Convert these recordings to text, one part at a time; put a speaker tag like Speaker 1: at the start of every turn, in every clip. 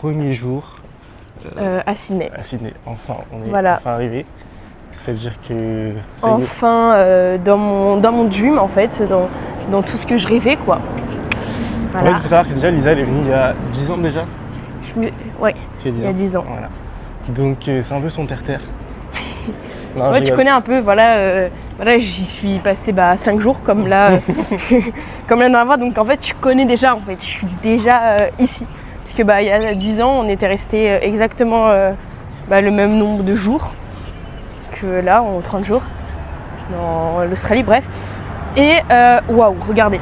Speaker 1: premier jour
Speaker 2: à Sydney.
Speaker 1: À Sydney, enfin, on est
Speaker 2: Voilà.
Speaker 1: enfin arrivé. C'est-à-dire que...
Speaker 2: Enfin, dans mon dream en fait, dans tout ce que je rêvais quoi. Voilà.
Speaker 1: En fait, il faut savoir que déjà Lisa elle est venue il y a 10 ans déjà.
Speaker 2: Ouais,
Speaker 1: C'est
Speaker 2: il y a 10 ans.
Speaker 1: Voilà. Donc c'est un peu son terre-terre. Non,
Speaker 2: Ouais, tu connais un peu, voilà, j'y suis passée 5 jours comme là, comme la dernière fois, donc en fait tu connais déjà, en fait, je suis déjà ici. Parce que il y a 10 ans, on était resté exactement le même nombre de jours que là, en 30 jours, dans l'Australie, bref. Et waouh, regardez.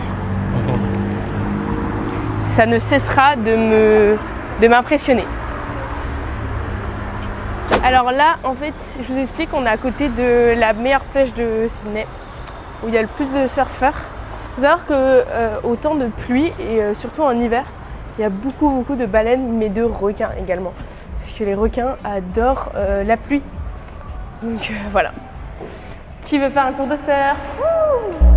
Speaker 2: Ça ne cessera de m'impressionner. Alors là, en fait, je vous explique, on est à côté de la meilleure plage de Sydney, où il y a le plus de surfeurs. Il faut savoir qu'au temps de pluie, et surtout en hiver, il y a beaucoup de baleines, mais de requins également. Parce que les requins adorent la pluie. Donc voilà. Qui veut faire un cours de surf? Wouh!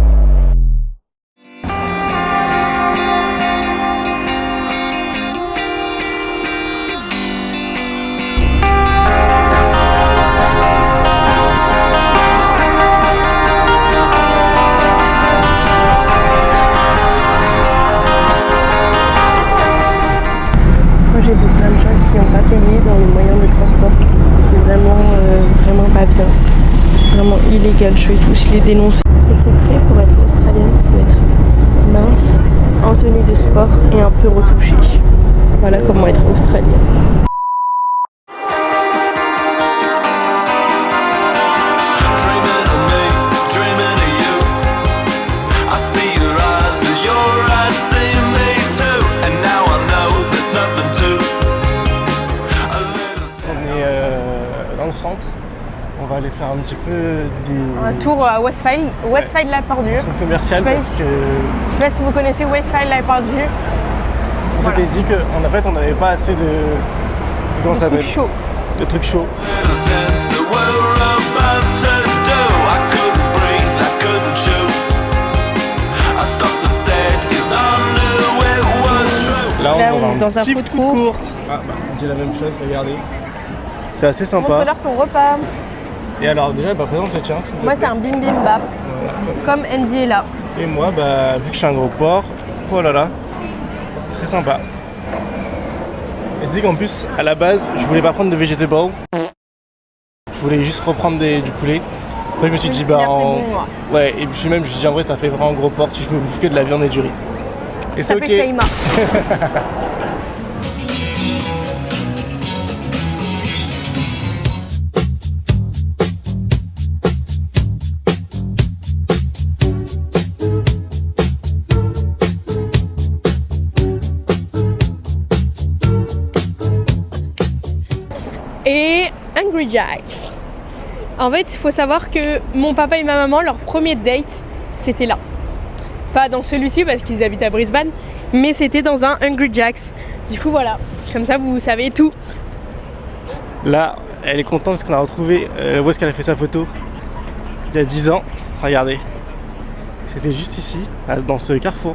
Speaker 2: J'ai vu plein de gens qui n'ont pas payé dans les moyens de transport. C'est vraiment pas bien. C'est vraiment illégal, je vais tous les dénoncer. Le secret pour être australienne, c'est être mince, en tenue de sport et un peu retouchée. Voilà comment être australienne.
Speaker 1: Centre. On va aller faire un petit peu
Speaker 2: un tour à Westfield La Perdue.
Speaker 1: Centre commercial parce que...
Speaker 2: Je sais pas si vous connaissez Westfield La Perdue.
Speaker 1: On s'était dit qu'en fait on n'avait pas assez de... Comment ça s'appelle ? De trucs chauds. Là on est dans un food court. Ah on dit la même chose, regardez. C'est assez sympa.
Speaker 2: Montre-leur ton repas.
Speaker 1: Et alors déjà, présente le tien.
Speaker 2: Moi c'est un bibimbap. Voilà, comme Andy est là.
Speaker 1: Et moi, vu que je suis un gros porc, oh là là, très sympa. Et tu sais qu'en plus, à la base, je voulais pas prendre de vegetable. Je voulais juste reprendre du poulet. Après je me suis dit ouais, et puis même je me suis dit en vrai ça fait vraiment gros porc si je me bouffe que de la viande et du riz. Et
Speaker 2: ça
Speaker 1: c'est
Speaker 2: fait Shaima. Et Hungry Jack's. En fait, il faut savoir que mon papa et ma maman, leur premier date, c'était là. Pas dans celui-ci parce qu'ils habitent à Brisbane, mais c'était dans un Hungry Jack's. Du coup, voilà, comme ça vous savez tout.
Speaker 1: Là, elle est contente parce qu'on a retrouvé où est-ce qu'elle a fait sa photo il y a 10 ans. Regardez, c'était juste ici, dans ce carrefour.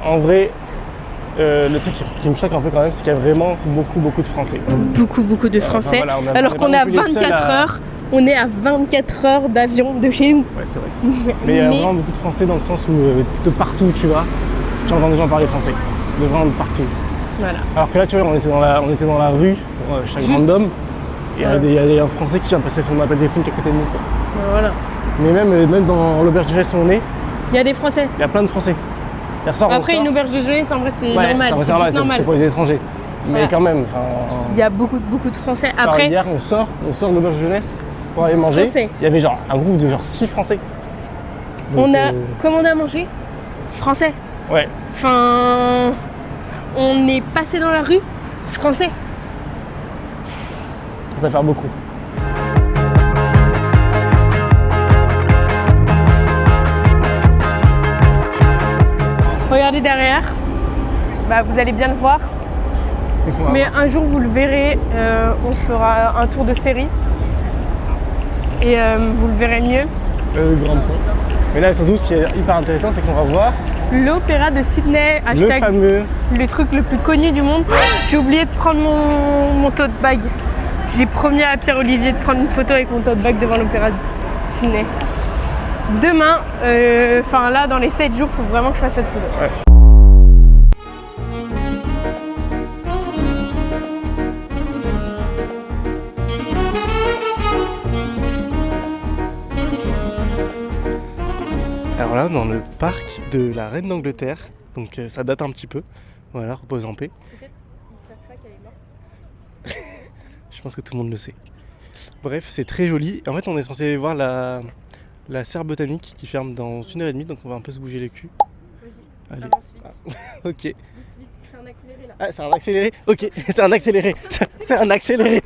Speaker 1: En vrai, le truc qui me choque un peu quand même, c'est qu'il y a vraiment beaucoup de Français. Beaucoup de Français. Voilà, alors qu'on est à 24 heures, on est à 24 heures d'avion de chez nous. Ouais, c'est vrai. Mais il y a vraiment beaucoup de Français dans le sens où de partout où tu vas, tu entends des gens parler français. De vraiment de partout. Voilà. Alors que là, tu vois, on était dans la rue, chaque random, et il y a un Français qui vient passer son appel téléphonique à côté de nous. Quoi.
Speaker 2: Voilà.
Speaker 1: Mais même dans l'auberge de jeunesse où on est,
Speaker 2: il y a des Français.
Speaker 1: Il y a plein de Français.
Speaker 2: Après une auberge de jeunesse, en vrai c'est normal.
Speaker 1: C'est pour les étrangers. Mais quand même,
Speaker 2: il y a beaucoup de Français.
Speaker 1: Après, hier, on sort de l'auberge de jeunesse pour aller manger. Il y avait genre un groupe de 6 Français.
Speaker 2: Donc, on a commandé à manger français.
Speaker 1: Ouais.
Speaker 2: Enfin, on est passé dans la rue français.
Speaker 1: Ça va faire beaucoup.
Speaker 2: Regardez derrière, vous allez bien le voir. Mais un jour vous le verrez, on fera un tour de ferry. et vous le verrez mieux.
Speaker 1: Le Grand Pont. Mais là surtout ce qui est hyper intéressant c'est qu'on va voir
Speaker 2: l'Opéra de Sydney,
Speaker 1: le fameux,
Speaker 2: le truc le plus connu du monde. J'ai oublié de prendre mon tote bag. J'ai promis à Pierre-Olivier de prendre une photo avec mon tote bag devant l'Opéra de Sydney. Demain, enfin là dans les 7 jours, il faut vraiment que je fasse cette photo.
Speaker 1: Ouais. Alors là, dans le parc de la Reine d'Angleterre, donc ça date un petit peu. Voilà, repose en paix.
Speaker 2: Peut-être ils savent pas qu'elle est morte.
Speaker 1: Je pense que tout le monde le sait. Bref, c'est très joli. En fait, on est censé voir la serre botanique qui ferme dans 1h30, donc on va un peu se bouger les culs.
Speaker 2: Vas-y,
Speaker 1: allez.
Speaker 2: avance vite.
Speaker 1: Ah. Ok.
Speaker 2: Vite, c'est un accéléré là.
Speaker 1: Ah, c'est un accéléré. Ok, c'est un accéléré. C'est un accéléré.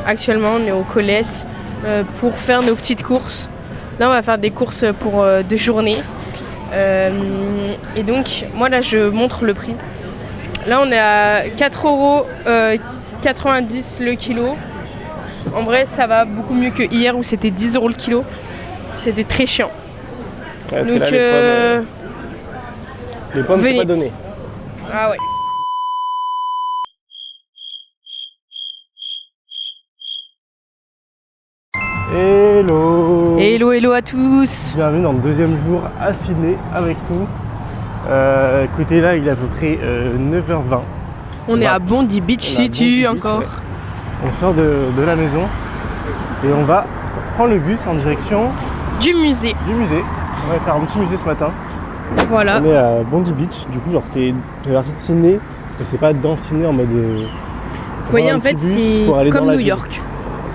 Speaker 2: Actuellement, on est au Collès pour faire nos petites courses. Là, on va faire des courses pour 2 journées. Et donc, moi, là, je montre le prix. Là, on est à 4,90 € le kilo. En vrai, ça va beaucoup mieux que hier où c'était 10 € le kilo. C'était très chiant.
Speaker 1: Ouais,
Speaker 2: donc,
Speaker 1: là, les pommes, c'est
Speaker 2: venez.
Speaker 1: pas donné.
Speaker 2: Ah ouais.
Speaker 1: Hello.
Speaker 2: Hello à tous.
Speaker 1: Bienvenue dans le 2e jour à Sydney avec nous. Écoutez, là, il est à peu près 9h20.
Speaker 2: On est à Bondi Beach City encore.
Speaker 1: Ouais. On sort de la maison et on va prendre le bus en direction
Speaker 2: du musée.
Speaker 1: On va faire un petit musée ce matin.
Speaker 2: Voilà.
Speaker 1: On est à Bondi Beach, du coup, genre c'est la partie de Sydney, mais c'est pas dans Sydney en mode.
Speaker 2: Vous voyez, en fait, c'est comme New York.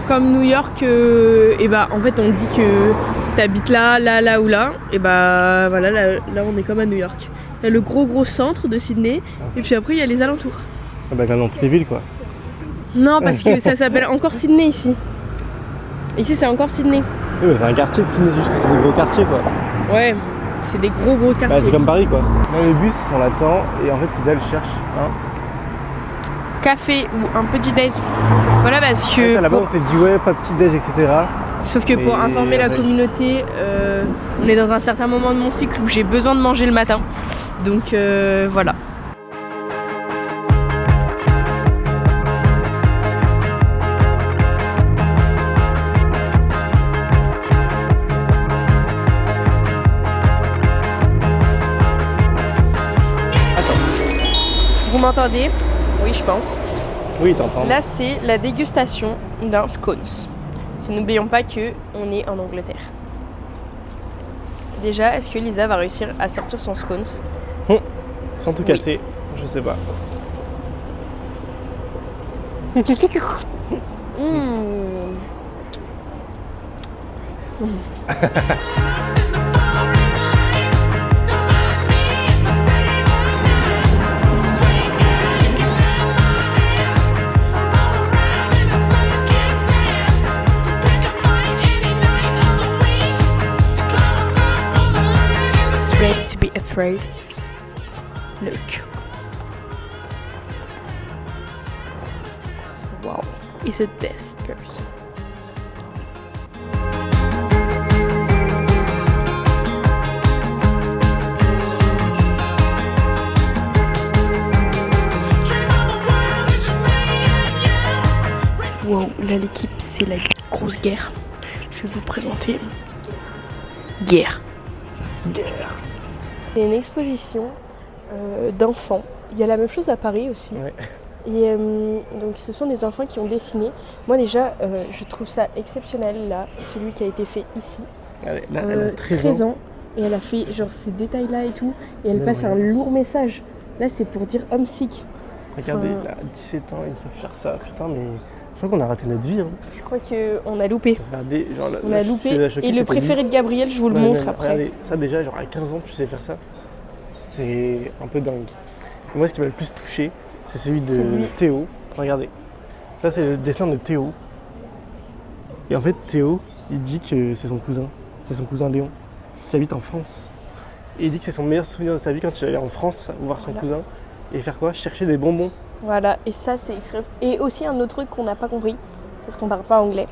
Speaker 2: Comme New York, et bah en fait on dit que t'habites là ou là, et bah voilà, là on est comme à New York. Il y a le gros centre de Sydney, et puis après il y a les alentours.
Speaker 1: Ah bah dans toutes les villes quoi.
Speaker 2: Non, parce que ça s'appelle encore Sydney ici. Ici c'est encore Sydney.
Speaker 1: Oui, mais c'est un quartier de Sydney, juste que c'est des gros quartiers quoi.
Speaker 2: Ouais, c'est des gros quartiers.
Speaker 1: Bah, c'est comme Paris quoi. Là les bus sont là-dedans et en fait ils cherchent un
Speaker 2: café ou un petit déj. Voilà, parce que.
Speaker 1: Là-bas on s'est dit ouais, pas petit déj, etc.
Speaker 2: Sauf que pour informer la communauté, on est dans un certain moment de mon cycle où j'ai besoin de manger le matin. Donc voilà. Vous m'entendez? Oui, je pense.
Speaker 1: Oui, t'entends.
Speaker 2: Là, c'est la dégustation d'un scones. N'oublions pas qu'on est en Angleterre. Déjà, est-ce que Lisa va réussir à sortir son scones?
Speaker 1: Sans tout casser, je sais pas.
Speaker 2: Ready to be afraid. Look. Wow, is it this person? Wow, là l'équipe c'est la grosse guerre. Je vais vous présenter Guerre. C'est une exposition d'enfants. Il y a la même chose à Paris aussi.
Speaker 1: Ouais.
Speaker 2: Et donc ce sont des enfants qui ont dessiné. Moi déjà, je trouve ça exceptionnel là, celui qui a été fait ici.
Speaker 1: Là, elle a 13 ans.
Speaker 2: Et elle a fait genre ces détails-là et tout. Et elle passe un lourd message. Là, c'est pour dire homesick.
Speaker 1: Regardez, là, 17 ans, ils savent faire ça. Putain, mais je crois qu'on a raté notre vie. Hein.
Speaker 2: Je crois qu'on a loupé.
Speaker 1: Regardez, genre là,
Speaker 2: on a loupé. Et le préféré de Gabriel, je vous le montre après.
Speaker 1: Regardez, ça déjà, genre à 15 ans, tu sais faire ça. C'est un peu dingue. Et moi, ce qui m'a le plus touché, c'est celui de Théo. Regardez. Ça, c'est le dessin de Théo. Et en fait, Théo, il dit que c'est son cousin. C'est son cousin Léon, qui habite en France. Et il dit que c'est son meilleur souvenir de sa vie quand il allait en France voir son cousin. Et faire quoi? Chercher des bonbons.
Speaker 2: Voilà, et ça c'est extrême. Et aussi un autre truc qu'on n'a pas compris, parce qu'on parle pas anglais.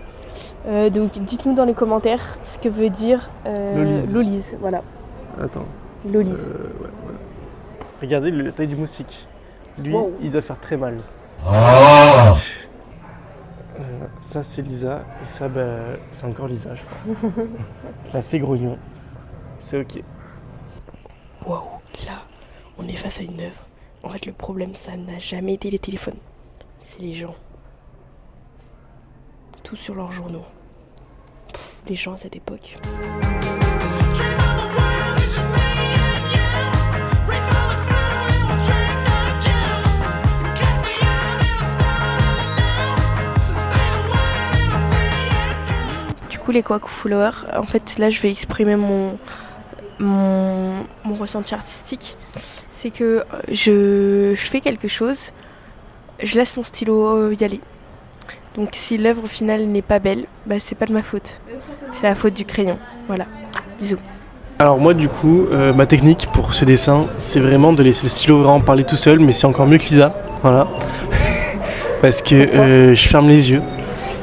Speaker 2: Donc dites-nous dans les commentaires ce que veut dire Lolise. Voilà.
Speaker 1: Attends.
Speaker 2: Lolise.
Speaker 1: Ouais. Regardez la taille du moustique. Lui, il doit faire très mal. Ça c'est Lisa, et ça c'est encore Lisa, je crois. La fée grognon. C'est ok.
Speaker 2: Waouh, là, on est face à une œuvre. En fait, le problème, ça n'a jamais été les téléphones. C'est les gens. Tout sur leurs journaux. Les gens à cette époque. Du coup, les Kwaku Followers, en fait, là, je vais exprimer mon ressenti artistique. C'est que je fais quelque chose, je laisse mon stylo y aller. Donc si l'œuvre finale n'est pas belle, c'est pas de ma faute. C'est la faute du crayon. Voilà. Bisous.
Speaker 1: Alors moi du coup, ma technique pour ce dessin, c'est vraiment de laisser le stylo vraiment parler tout seul, mais c'est encore mieux que Lisa. Voilà. Parce que je ferme les yeux,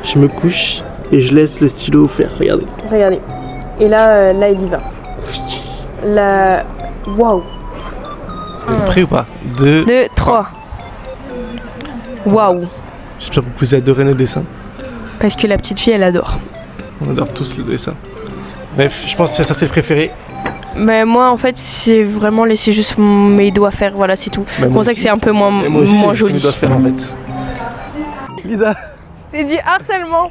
Speaker 1: je me couche et je laisse le stylo faire. Regardez.
Speaker 2: Regardez. Et là il y va. Là, waouh.
Speaker 1: Vous êtes prêts ou pas? 2,
Speaker 2: 3. Waouh.
Speaker 1: J'espère que vous adorez nos dessins.
Speaker 2: Parce que la petite fille, elle adore.
Speaker 1: On adore tous le dessin. Bref, je pense que ça c'est le préféré.
Speaker 2: Mais moi, en fait, c'est vraiment laisser juste mes doigts faire. Voilà, c'est tout. C'est pour ça que c'est un peu moins joli.
Speaker 1: Mes doigts faire en fait. Lisa.
Speaker 2: C'est du harcèlement.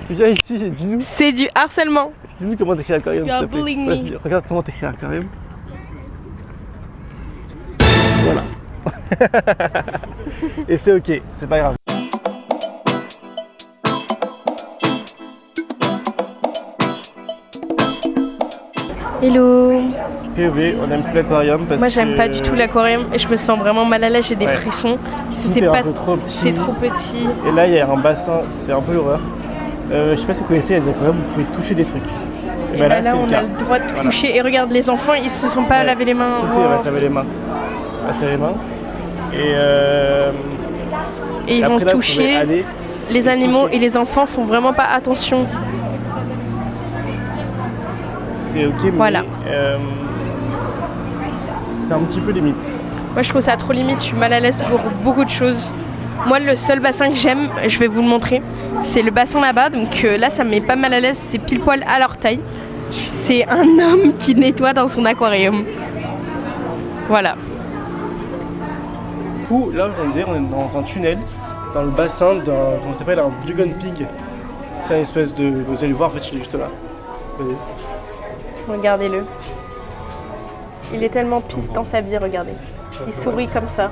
Speaker 1: Viens ici, dis-nous.
Speaker 2: C'est du harcèlement.
Speaker 1: Dis-nous comment t'écris aquarium, s'il te plaît.
Speaker 2: bullying me.
Speaker 1: Vas-y, regarde comment t'écris aquarium. Voilà. Et c'est ok, c'est pas grave.
Speaker 2: Hello.
Speaker 1: POV, on aime plus l'aquarium parce que...
Speaker 2: Moi j'aime pas du tout l'aquarium et je me sens vraiment mal à l'aise, j'ai des frissons. C'est pas
Speaker 1: trop petit.
Speaker 2: C'est trop petit.
Speaker 1: Et là il y a un bassin, c'est un peu l'horreur. Je sais pas si vous connaissez les aquariums, vous pouvez toucher des trucs.
Speaker 2: Et là on a le droit de toucher. Et regarde, les enfants ils se sont pas lavé les mains.
Speaker 1: Si, on va se laver les mains. On va se laver les mains. Et
Speaker 2: ils vont toucher. Les animaux et les enfants font vraiment pas attention.
Speaker 1: C'est ok, mais
Speaker 2: voilà.
Speaker 1: C'est un petit peu limite.
Speaker 2: Moi je trouve ça trop limite, je suis mal à l'aise pour beaucoup de choses. Moi le seul bassin que j'aime, je vais vous le montrer, c'est le bassin là-bas. Donc là ça me met pas mal à l'aise, c'est pile poil à leur taille. C'est un homme qui nettoie dans son aquarium. Voilà.
Speaker 1: Du coup, là on est dans un tunnel, dans le bassin d'un, comment ça s'appelle, un Dugong Pig. C'est une espèce de... Vous allez voir, en fait il est juste là. Voyez.
Speaker 2: Regardez-le. Il est tellement pisse dans sa vie, regardez. Il sourit comme ça.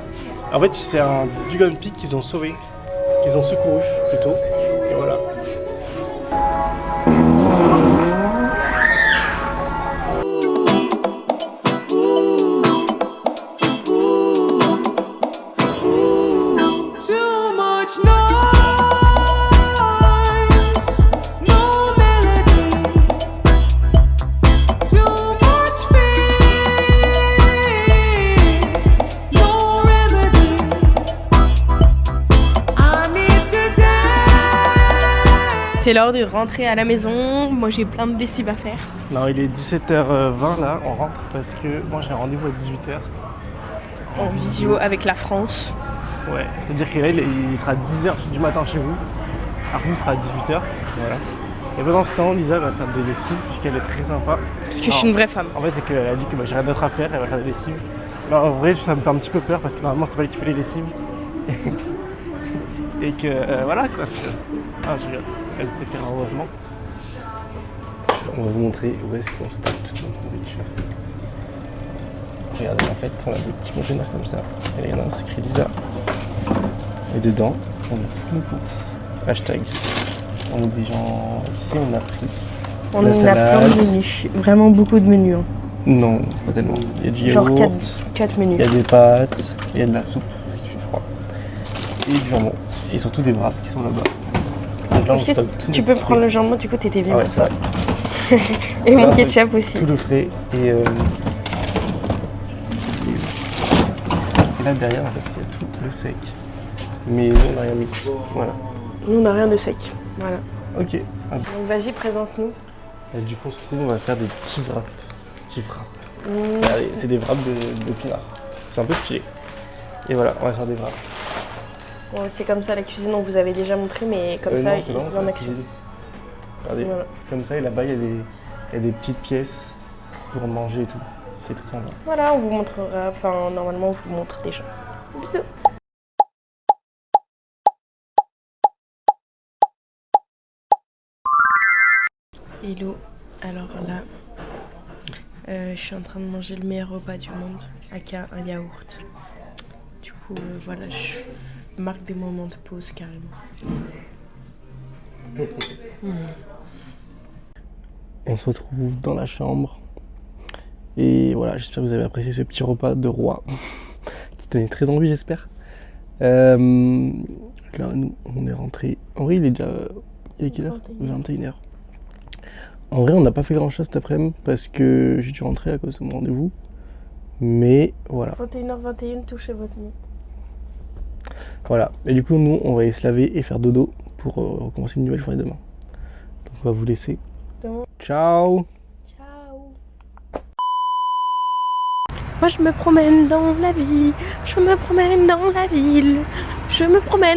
Speaker 1: En fait, c'est un Dugong Pig qu'ils ont sauvé, qu'ils ont secouru plutôt. Et voilà.
Speaker 2: C'est l'heure de rentrer à la maison. Moi j'ai plein de lessive à faire.
Speaker 1: Non, il est 17h20 là, on rentre parce que moi j'ai un rendez-vous à 18h.
Speaker 2: En visio avec la France.
Speaker 1: Ouais, c'est-à-dire qu'il sera 10h du matin chez vous. Alors nous, il sera à 18h. Voilà. Et pendant ce temps, Lisa va faire des lessives puisqu'elle est très sympa.
Speaker 2: Parce que je suis une vraie femme.
Speaker 1: En fait, c'est qu'elle a dit que j'ai rien d'autre à faire, elle va faire des lessives. Alors en vrai, ça me fait un petit peu peur parce que normalement, c'est pas elle qui fait les lessives. Et que voilà quoi. Ah, je rigole. Elle sait faire heureusement. On va vous montrer où est-ce qu'on stocke toute notre nourriture. Regardez, en fait, on a des petits containers comme ça. Et regardez, on s'écrit Lisa. Et dedans, on a toutes nos courses. Hashtag. On est des gens. Ici, on a pris.
Speaker 2: On a plein de menus. Vraiment beaucoup de menus. Hein.
Speaker 1: Non, pas tellement. Il y a du
Speaker 2: genre
Speaker 1: yaourt.
Speaker 2: 4 menus.
Speaker 1: Il y a des pâtes. Il y a de la soupe parce qu'il fait froid. Et du jambon. Et surtout des wraps qui sont là-bas. Donc là, on stocke tout.
Speaker 2: Tu peux prendre le jambon, du coup, t'étais bien.
Speaker 1: Ah ouais, ça.
Speaker 2: Et mon ketchup aussi.
Speaker 1: Tout le frais. Et là derrière, en fait, il y a tout le sec. Mais nous, on n'a rien mis. Voilà.
Speaker 2: Nous, on n'a rien de sec. Voilà.
Speaker 1: Ok.
Speaker 2: Donc vas-y, présente-nous.
Speaker 1: Et du coup, on se retrouve, on va faire des petits wraps. Allez, c'est des wraps de pinard. C'est un peu stylé. Et voilà, on va faire des wraps.
Speaker 2: Bon, c'est comme ça la cuisine, on vous avait déjà montré, mais comme ça, il se met en action.
Speaker 1: Regardez, voilà. Comme ça, et là-bas, il y a des petites pièces pour manger et tout. C'est très sympa.
Speaker 2: Voilà, on vous montrera, enfin, normalement, on vous montre déjà. Bisous. Hello, alors là, je suis en train de manger le meilleur repas du monde, aka un yaourt. Du coup, voilà, je marque des moments de pause carrément.
Speaker 1: On se retrouve dans la chambre. Et voilà, j'espère que vous avez apprécié ce petit repas de roi qui donnait très envie, j'espère. Là, nous, on est rentré. En vrai, il est quelle heure 21h. En vrai, on n'a pas fait grand chose cet après-midi parce que j'ai dû rentrer à cause de mon rendez-vous. Mais voilà.
Speaker 2: 21h21, touchez votre nuit.
Speaker 1: Voilà. Et du coup, nous, on va aller se laver et faire dodo pour recommencer une nouvelle journée demain. Donc, on va vous laisser. Ciao.
Speaker 2: Ciao. Moi, je me promène dans la vie. Je me promène dans la ville. Je me promène.